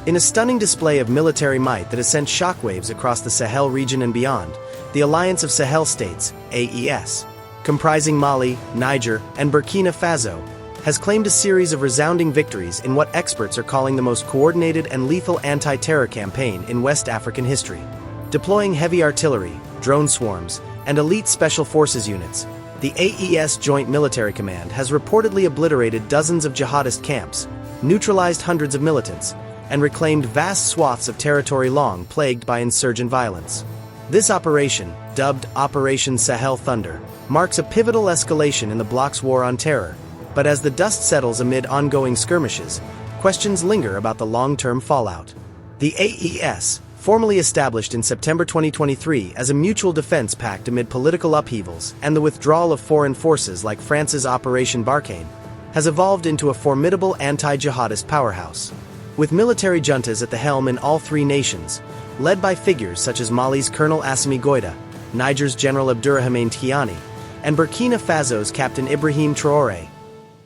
In a stunning display of military might that has sent shockwaves across the Sahel region and beyond, the Alliance of Sahel States, AES, comprising Mali, Niger, and Burkina Faso, has claimed a series of resounding victories in what experts are calling the most coordinated and lethal anti-terror campaign in West African history. Deploying heavy artillery, drone swarms, and elite special forces units, the AES Joint Military Command has reportedly obliterated dozens of jihadist camps, neutralized hundreds of militants, and reclaimed vast swaths of territory long plagued by insurgent violence. This operation, dubbed Operation Sahel Thunder, marks a pivotal escalation in the bloc's war on terror, but as the dust settles amid ongoing skirmishes, questions linger about the long-term fallout. The AES, formally established in September 2023 as a mutual defense pact amid political upheavals and the withdrawal of foreign forces like France's Operation Barkhane, has evolved into a formidable anti-jihadist powerhouse. With military juntas at the helm in all three nations, led by figures such as Mali's Colonel Assimi Goïta, Niger's General Abdourahmane Tiani, and Burkina Faso's Captain Ibrahim Traore,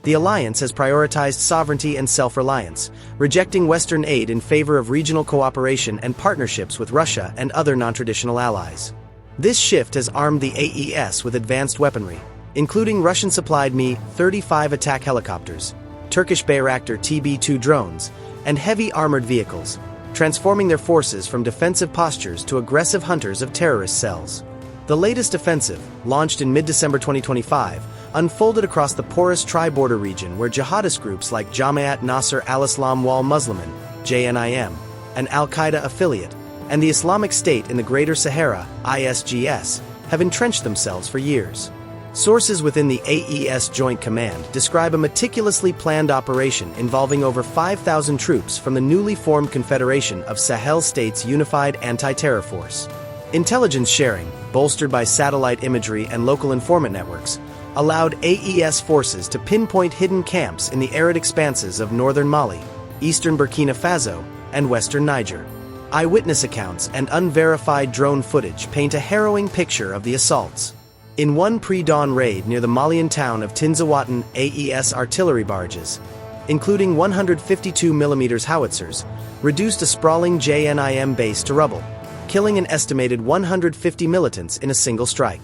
the alliance has prioritized sovereignty and self-reliance, rejecting Western aid in favor of regional cooperation and partnerships with Russia and other non-traditional allies. This shift has armed the AES with advanced weaponry, including Russian-supplied Mi-35 attack helicopters, Turkish Bayraktar TB2 drones, and heavy armored vehicles, transforming their forces from defensive postures to aggressive hunters of terrorist cells. The latest offensive, launched in mid-December 2025, unfolded across the porous tri-border region where jihadist groups like Jamaat Nasr al-Islam wal Muslimin, JNIM, an al-Qaeda affiliate, and the Islamic State in the Greater Sahara, ISGS, have entrenched themselves for years. Sources within the AES Joint Command describe a meticulously planned operation involving over 5,000 troops from the newly formed Confederation of Sahel States Unified Anti-Terror Force. Intelligence sharing, bolstered by satellite imagery and local informant networks, allowed AES forces to pinpoint hidden camps in the arid expanses of northern Mali, eastern Burkina Faso, and western Niger. Eyewitness accounts and unverified drone footage paint a harrowing picture of the assaults. In one pre-dawn raid near the Malian town of Tinzaouatten, AES artillery barges, including 152mm howitzers, reduced a sprawling JNIM base to rubble, killing an estimated 150 militants in a single strike.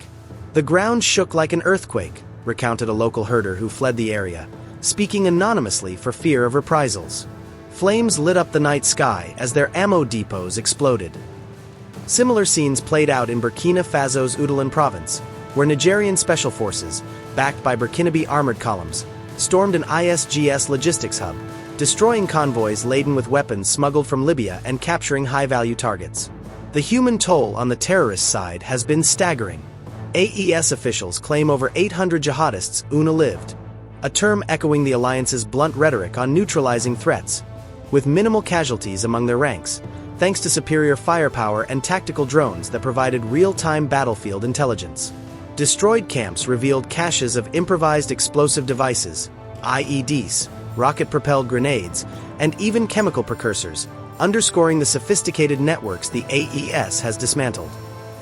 The ground shook like an earthquake, recounted a local herder who fled the area, speaking anonymously for fear of reprisals. Flames lit up the night sky as their ammo depots exploded. Similar scenes played out in Burkina Faso's Ouadéloume province, where Nigerian special forces, backed by Burkinabe armored columns, stormed an ISGS logistics hub, destroying convoys laden with weapons smuggled from Libya and capturing high-value targets. The human toll on the terrorist side has been staggering. AES officials claim over 800 jihadists lived, a term echoing the alliance's blunt rhetoric on neutralizing threats, with minimal casualties among their ranks, thanks to superior firepower and tactical drones that provided real-time battlefield intelligence. Destroyed camps revealed caches of improvised explosive devices, IEDs, rocket-propelled grenades, and even chemical precursors, underscoring the sophisticated networks the AES has dismantled.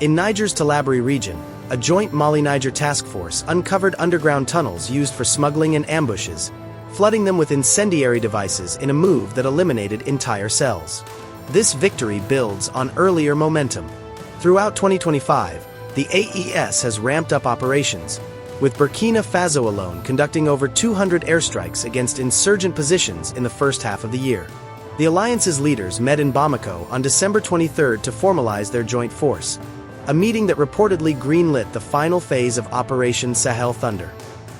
In Niger's Talabri region, a joint Mali-Niger task force uncovered underground tunnels used for smuggling and ambushes, flooding them with incendiary devices in a move that eliminated entire cells. This victory builds on earlier momentum. Throughout 2025, the AES has ramped up operations, with Burkina Faso alone conducting over 200 airstrikes against insurgent positions in the first half of the year. The alliance's leaders met in Bamako on December 23 to formalize their joint force, a meeting that reportedly greenlit the final phase of Operation Sahel Thunder.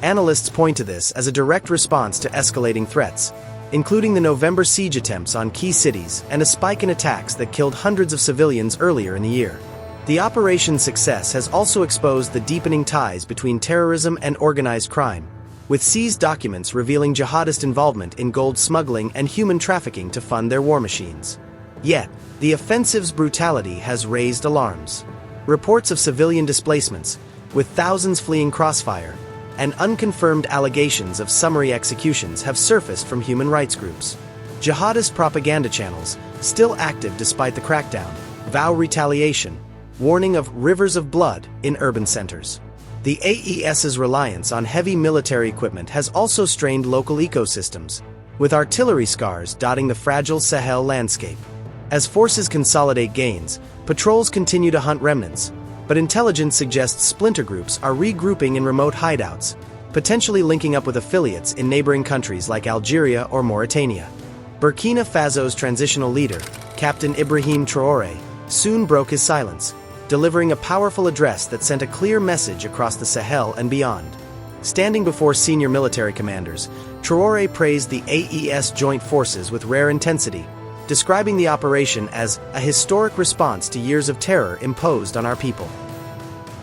Analysts point to this as a direct response to escalating threats, including the November siege attempts on key cities and a spike in attacks that killed hundreds of civilians earlier in the year. The operation's success has also exposed the deepening ties between terrorism and organized crime, with seized documents revealing jihadist involvement in gold smuggling and human trafficking to fund their war machines. Yet, the offensive's brutality has raised alarms. Reports of civilian displacements, with thousands fleeing crossfire, and unconfirmed allegations of summary executions have surfaced from human rights groups. Jihadist propaganda channels, still active despite the crackdown, vow retaliation, warning of rivers of blood in urban centers. The AES's reliance on heavy military equipment has also strained local ecosystems. with artillery scars dotting the fragile Sahel landscape. As forces consolidate gains, patrols continue to hunt remnants, but intelligence suggests splinter groups are regrouping in remote hideouts, potentially linking up with affiliates in neighboring countries like Algeria or Mauritania. Burkina Faso's transitional leader, Captain Ibrahim Traore, soon broke his silence, delivering a powerful address that sent a clear message across the Sahel and beyond. Standing before senior military commanders, Traoré praised the AES joint forces with rare intensity, describing the operation as a historic response to years of terror imposed on our people.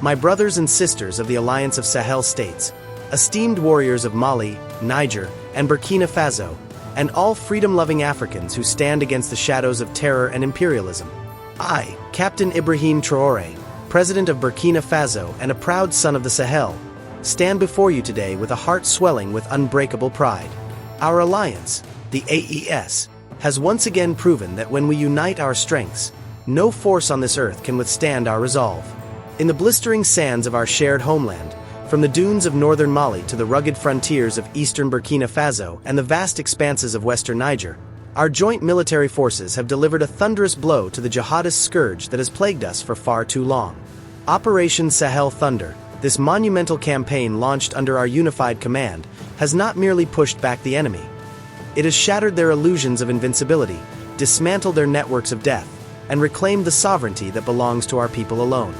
My brothers and sisters of the Alliance of Sahel States, esteemed warriors of Mali, Niger, and Burkina Faso, and all freedom-loving Africans who stand against the shadows of terror and imperialism. I, Captain Ibrahim Traore, President of Burkina Faso and a proud son of the Sahel, stand before you today with a heart swelling with unbreakable pride. Our alliance, the AES, has once again proven that when we unite our strengths, no force on this earth can withstand our resolve. In the blistering sands of our shared homeland, from the dunes of northern Mali to the rugged frontiers of eastern Burkina Faso and the vast expanses of western Niger, our joint military forces have delivered a thunderous blow to the jihadist scourge that has plagued us for far too long. Operation Sahel Thunder, this monumental campaign launched under our unified command, has not merely pushed back the enemy. It has shattered their illusions of invincibility, dismantled their networks of death, and reclaimed the sovereignty that belongs to our people alone.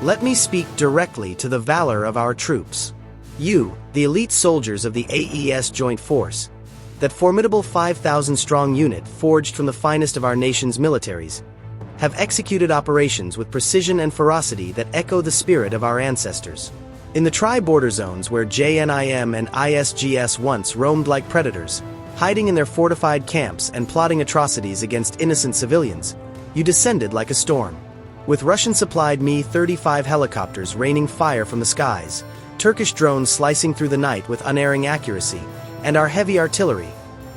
Let me speak directly to the valor of our troops. You, the elite soldiers of the AES Joint Force, that formidable 5,000-strong unit forged from the finest of our nation's militaries, have executed operations with precision and ferocity that echo the spirit of our ancestors. In the tri-border zones where JNIM and ISGS once roamed like predators, hiding in their fortified camps and plotting atrocities against innocent civilians, you descended like a storm. With Russian-supplied Mi-35 helicopters raining fire from the skies, Turkish drones slicing through the night with unerring accuracy, and our heavy artillery,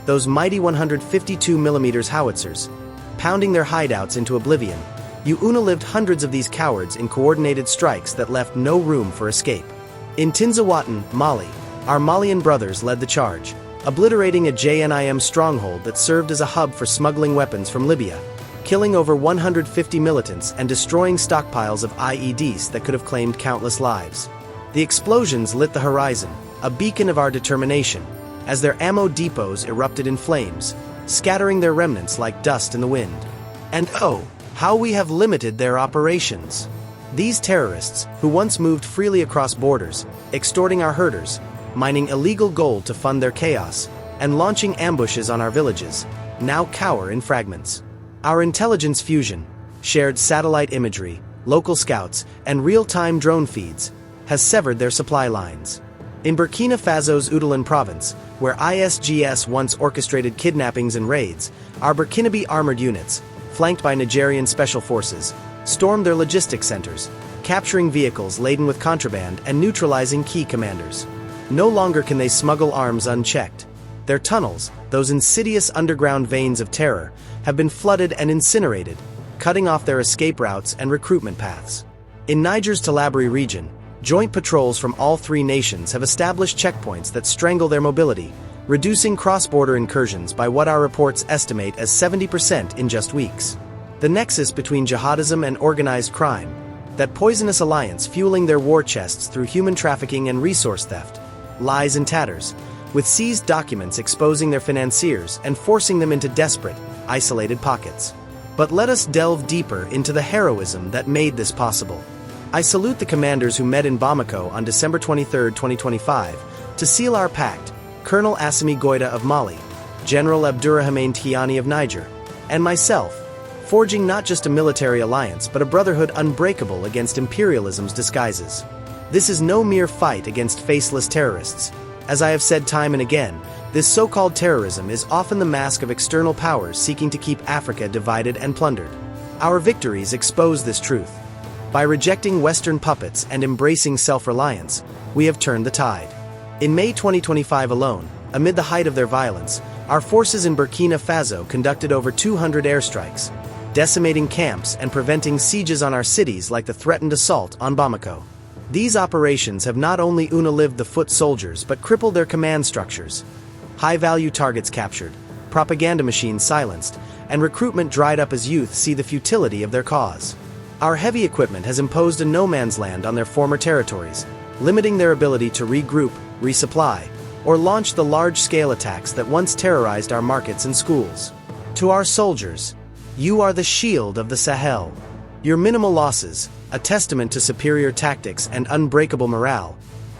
those mighty 152mm howitzers, pounding their hideouts into oblivion, you unalived hundreds of these cowards in coordinated strikes that left no room for escape. In Tinzaouaten, Mali, our Malian brothers led the charge, obliterating a JNIM stronghold that served as a hub for smuggling weapons from Libya, killing over 150 militants and destroying stockpiles of IEDs that could have claimed countless lives. The explosions lit the horizon, a beacon of our determination, as their ammo depots erupted in flames, scattering their remnants like dust in the wind. And oh, how we have limited their operations. These terrorists, who once moved freely across borders, extorting our herders, mining illegal gold to fund their chaos, and launching ambushes on our villages, now cower in fragments. Our intelligence fusion, shared satellite imagery, local scouts, and real-time drone feeds, has severed their supply lines. In Burkina Faso's Ouadélouo province, where ISGS once orchestrated kidnappings and raids, our Burkinabe armored units, flanked by Nigerian special forces, stormed their logistics centers, capturing vehicles laden with contraband and neutralizing key commanders. No longer can they smuggle arms unchecked. Their tunnels, those insidious underground veins of terror, have been flooded and incinerated, cutting off their escape routes and recruitment paths. In Niger's Talabere region, joint patrols from all three nations have established checkpoints that strangle their mobility, reducing cross-border incursions by what our reports estimate as 70% in just weeks. The nexus between jihadism and organized crime, that poisonous alliance fueling their war chests through human trafficking and resource theft, lies in tatters, with seized documents exposing their financiers and forcing them into desperate, isolated pockets. But let us delve deeper into the heroism that made this possible. I salute the commanders who met in Bamako on December 23, 2025, to seal our pact, Colonel Assimi Goïta of Mali, General Abdourahmane Tiani of Niger, and myself, forging not just a military alliance but a brotherhood unbreakable against imperialism's disguises. This is no mere fight against faceless terrorists. As I have said time and again, this so-called terrorism is often the mask of external powers seeking to keep Africa divided and plundered. Our victories expose this truth. By rejecting Western puppets and embracing self-reliance, we have turned the tide. In May 2025 alone, amid the height of their violence, our forces in Burkina Faso conducted over 200 airstrikes, decimating camps and preventing sieges on our cities like the threatened assault on Bamako. These operations have not only unalived the foot soldiers but crippled their command structures. high-value targets captured, propaganda machines silenced, and recruitment dried up as youth see the futility of their cause. Our heavy equipment has imposed a no-man's land on their former territories, limiting their ability to regroup, resupply, or launch the large-scale attacks that once terrorized our markets and schools. To our soldiers, you are the shield of the Sahel. Your minimal losses, a testament to superior tactics and unbreakable morale,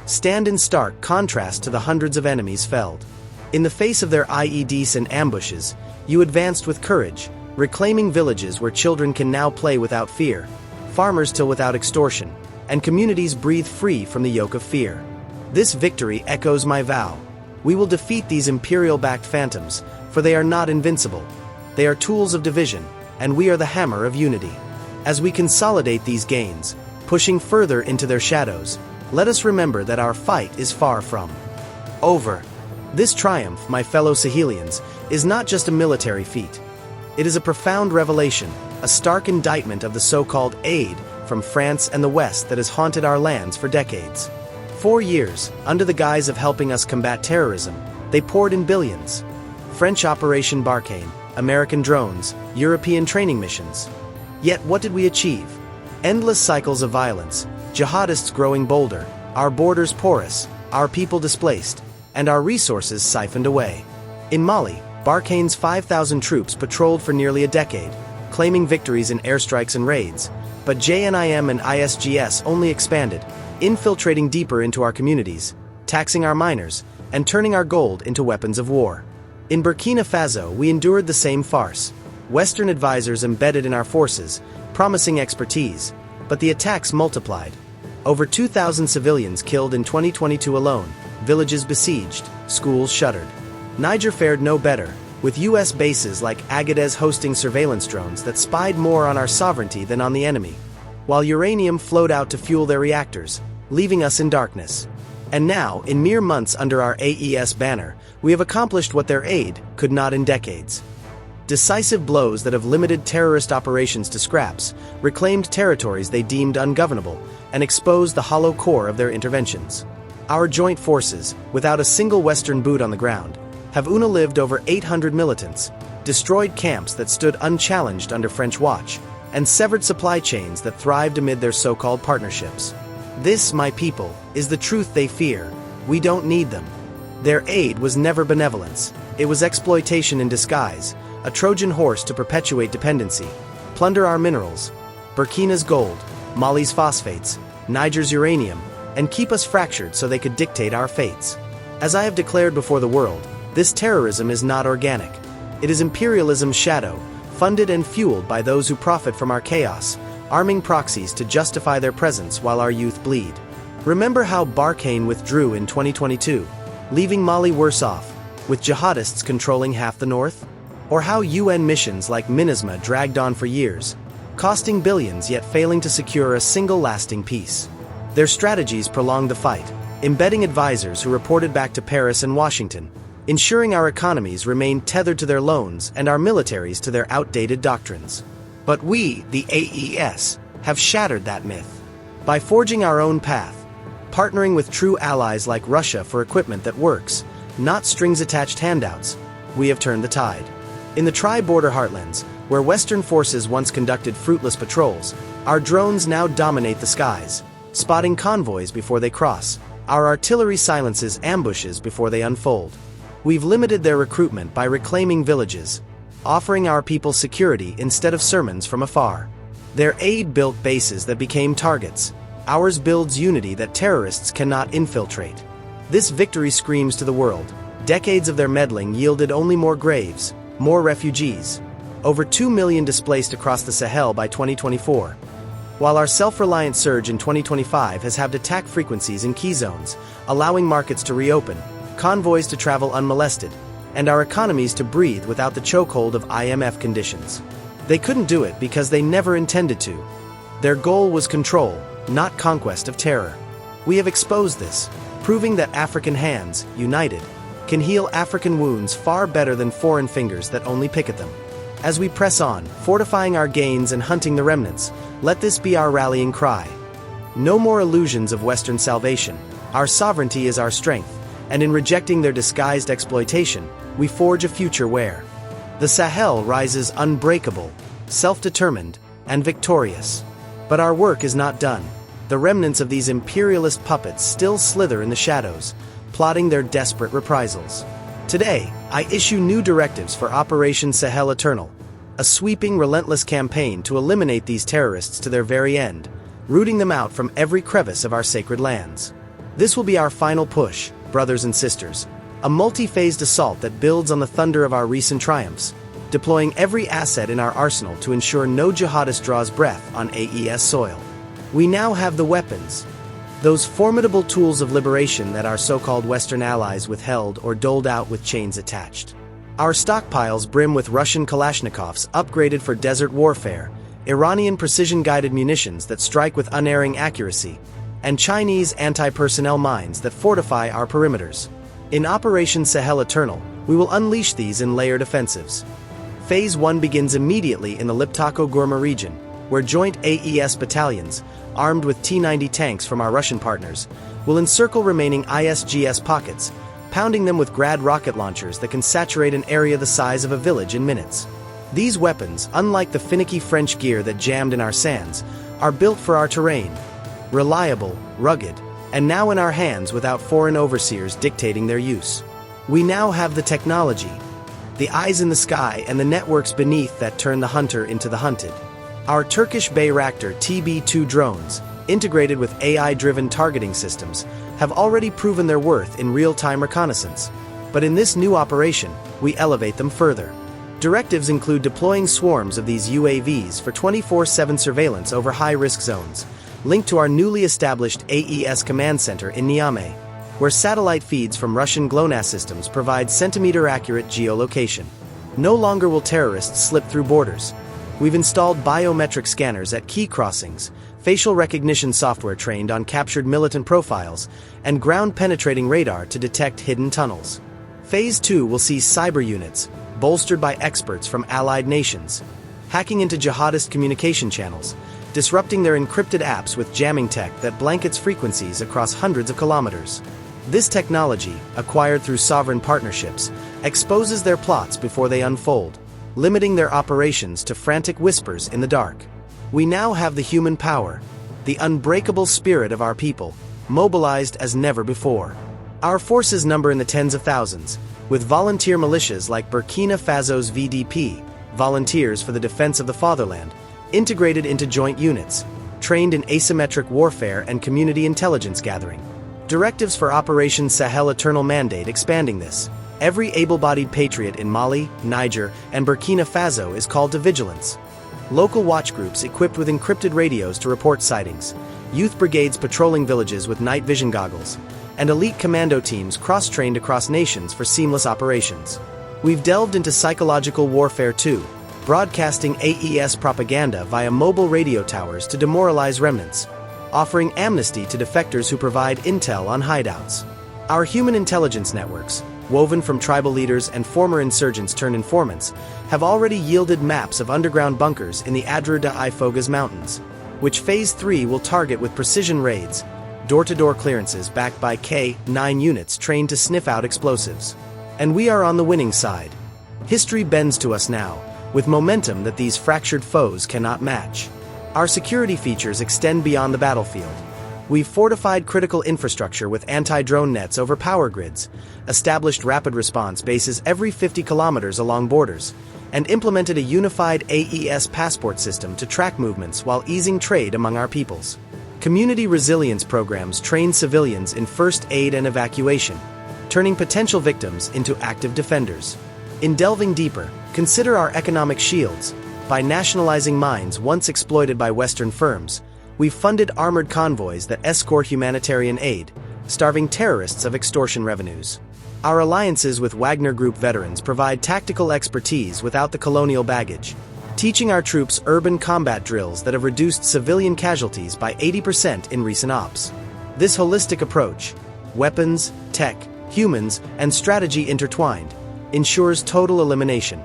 stand in stark contrast to the hundreds of enemies felled. In the face of their IEDs and ambushes, you advanced with courage, reclaiming villages where children can now play without fear, farmers till without extortion, and communities breathe free from the yoke of fear. This victory echoes my vow. We will defeat these imperial-backed phantoms, for they are not invincible. They are tools of division, and we are the hammer of unity. As we consolidate these gains, pushing further into their shadows, let us remember that our fight is far from over. This triumph, my fellow Sahelians, is not just a military feat. It is a profound revelation, a stark indictment of the so-called aid from France and the West that has haunted our lands for decades. 4 years, under the guise of helping us combat terrorism, they poured in billions. French Operation Barkhane, American drones, European training missions. Yet what did we achieve? Endless cycles of violence, jihadists growing bolder, our borders porous, our people displaced, and our resources siphoned away. In Mali, Barkhane's 5,000 troops patrolled for nearly a decade, claiming victories in airstrikes and raids, but JNIM and ISGS only expanded, infiltrating deeper into our communities, taxing our miners, and turning our gold into weapons of war. In Burkina Faso, we endured the same farce. Western advisors embedded in our forces, promising expertise, but the attacks multiplied. Over 2,000 civilians killed in 2022 alone, villages besieged, schools shuttered. Niger fared no better, with U.S. bases like Agadez hosting surveillance drones that spied more on our sovereignty than on the enemy, while uranium flowed out to fuel their reactors, leaving us in darkness. And now, in mere months under our AES banner, we have accomplished what their aid could not in decades. Decisive blows that have limited terrorist operations to scraps, reclaimed territories they deemed ungovernable, and exposed the hollow core of their interventions. Our joint forces, without a single Western boot on the ground, have unalived over 800 militants, destroyed camps that stood unchallenged under French watch, and severed supply chains that thrived amid their so-called partnerships. This, my people, is the truth they fear. We don't need them. Their aid was never benevolence. It was exploitation in disguise, a Trojan horse to perpetuate dependency, plunder our minerals, Burkina's gold, Mali's phosphates, Niger's uranium, and keep us fractured so they could dictate our fates. As I have declared before the world, this terrorism is not organic. It is imperialism's shadow, funded and fueled by those who profit from our chaos, arming proxies to justify their presence while our youth bleed. Remember how Barkhane withdrew in 2022, leaving Mali worse off, with jihadists controlling half the north? Or how UN missions like MINUSMA dragged on for years, costing billions yet failing to secure a single lasting peace. Their strategies prolonged the fight, embedding advisors who reported back to Paris and Washington, ensuring our economies remained tethered to their loans and our militaries to their outdated doctrines. But we, the AES, have shattered that myth. By forging our own path, partnering with true allies like Russia for equipment that works, not strings-attached handouts, we have turned the tide. In the tri-border heartlands, where Western forces once conducted fruitless patrols, our drones now dominate the skies, spotting convoys before they cross. Our artillery silences ambushes before they unfold. We've limited their recruitment by reclaiming villages, offering our people security instead of sermons from afar. Their aid built bases that became targets. Ours builds unity that terrorists cannot infiltrate. This victory screams to the world. Decades of their meddling yielded only more graves, more refugees. Over 2 million displaced across the Sahel by 2024. While our self-reliant surge in 2025 has halved attack frequencies in key zones, allowing markets to reopen, convoys to travel unmolested, and our economies to breathe without the chokehold of IMF conditions. They couldn't do it because they never intended to. Their goal was control, not conquest of terror. We have exposed this, proving that African hands, united, can heal African wounds far better than foreign fingers that only pick at them. As we press on, fortifying our gains and hunting the remnants, let this be our rallying cry. No more illusions of Western salvation. Our sovereignty is our strength, and in rejecting their disguised exploitation, we forge a future where the Sahel rises unbreakable, self-determined, and victorious. But our work is not done. The remnants of these imperialist puppets still slither in the shadows, plotting their desperate reprisals. Today, I issue new directives for Operation Sahel Eternal, a sweeping, relentless campaign to eliminate these terrorists to their very end, rooting them out from every crevice of our sacred lands. This will be our final push, brothers and sisters, a multi-phased assault that builds on the thunder of our recent triumphs, deploying every asset in our arsenal to ensure no jihadist draws breath on AES soil. We now have the weapons, those formidable tools of liberation that our so-called Western allies withheld or doled out with chains attached. Our stockpiles brim with Russian Kalashnikovs upgraded for desert warfare, Iranian precision-guided munitions that strike with unerring accuracy, and Chinese anti-personnel mines that fortify our perimeters. In Operation Sahel Eternal, we will unleash these in layered offensives. Phase 1 begins immediately in the Liptako-Gourma region, where joint AES battalions, armed with T-90 tanks from our Russian partners, will encircle remaining ISGS pockets, pounding them with Grad rocket launchers that can saturate an area the size of a village in minutes. These weapons, unlike the finicky French gear that jammed in our sands, are built for our terrain, reliable, rugged, and now in our hands without foreign overseers dictating their use. We now have the technology, the eyes in the sky and the networks beneath that turn the hunter into the hunted. Our Turkish Bayraktar TB2 drones, integrated with AI-driven targeting systems, have already proven their worth in real-time reconnaissance. But in this new operation, we elevate them further. Directives include deploying swarms of these UAVs for 24/7 surveillance over high-risk zones, linked to our newly established AES command center in Niamey, where satellite feeds from Russian GLONASS systems provide centimeter-accurate geolocation. No longer will terrorists slip through borders. We've installed biometric scanners at key crossings, facial recognition software trained on captured militant profiles, and ground-penetrating radar to detect hidden tunnels. Phase 2 will see cyber units, bolstered by experts from allied nations, hacking into jihadist communication channels, disrupting their encrypted apps with jamming tech that blankets frequencies across hundreds of kilometers. This technology, acquired through sovereign partnerships, exposes their plots before they unfold, limiting their operations to frantic whispers in the dark. We now have the human power, the unbreakable spirit of our people, mobilized as never before. Our forces number in the tens of thousands, with volunteer militias like Burkina Faso's VDP, Volunteers for the Defense of the Fatherland, integrated into joint units, trained in asymmetric warfare and community intelligence gathering. Directives for Operation Sahel Eternal mandate expanding this. Every able-bodied patriot in Mali, Niger, and Burkina Faso is called to vigilance. Local watch groups equipped with encrypted radios to report sightings, youth brigades patrolling villages with night vision goggles, and elite commando teams cross-trained across nations for seamless operations. We've delved into psychological warfare too, broadcasting AES propaganda via mobile radio towers to demoralize remnants, offering amnesty to defectors who provide intel on hideouts. Our human intelligence networks, woven from tribal leaders and former insurgents turned informants, have already yielded maps of underground bunkers in the Adrar da Ifogas Mountains, which Phase 3 will target with precision raids, door-to-door clearances backed by K-9 units trained to sniff out explosives. And we are on the winning side. History bends to us now, with momentum that these fractured foes cannot match. Our security features extend beyond the battlefield. We've fortified critical infrastructure with anti-drone nets over power grids, established rapid response bases every 50 kilometers along borders, and implemented a unified AES passport system to track movements while easing trade among our peoples. Community resilience programs train civilians in first aid and evacuation, turning potential victims into active defenders. In delving deeper, consider our economic shields. By nationalizing mines once exploited by Western firms, we've funded armored convoys that escort humanitarian aid, starving terrorists of extortion revenues. Our alliances with Wagner Group veterans provide tactical expertise without the colonial baggage, teaching our troops urban combat drills that have reduced civilian casualties by 80% in recent ops. This holistic approach, weapons, tech, humans, and strategy intertwined, ensures total elimination.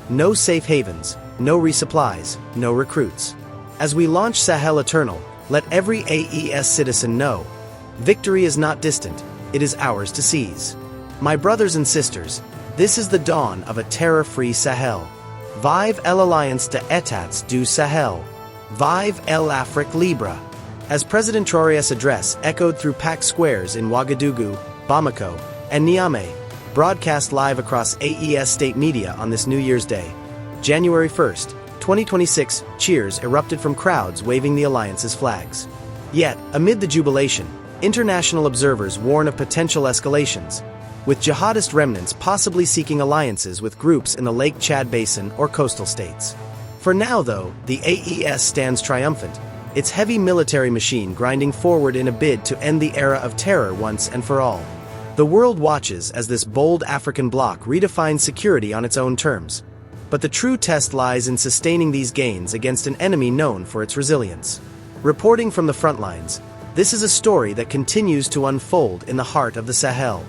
No safe havens, no resupplies, no recruits. As we launch Sahel Eternal, let every AES citizen know, victory is not distant, it is ours to seize. My brothers and sisters, this is the dawn of a terror-free Sahel. Vive l'Alliance des États du Sahel. Vive l'Afrique libre. As President Traorè's address echoed through packed squares in Ouagadougou, Bamako, and Niamey, broadcast live across AES state media on this New Year's Day, January 1st, 2026, cheers erupted from crowds waving the alliance's flags. Yet, amid the jubilation, international observers warn of potential escalations, with jihadist remnants possibly seeking alliances with groups in the Lake Chad Basin or coastal states. For now, though, the AES stands triumphant, its heavy military machine grinding forward in a bid to end the era of terror once and for all. The world watches as this bold African bloc redefines security on its own terms. But the true test lies in sustaining these gains against an enemy known for its resilience. Reporting from the front lines, this is a story that continues to unfold in the heart of the Sahel.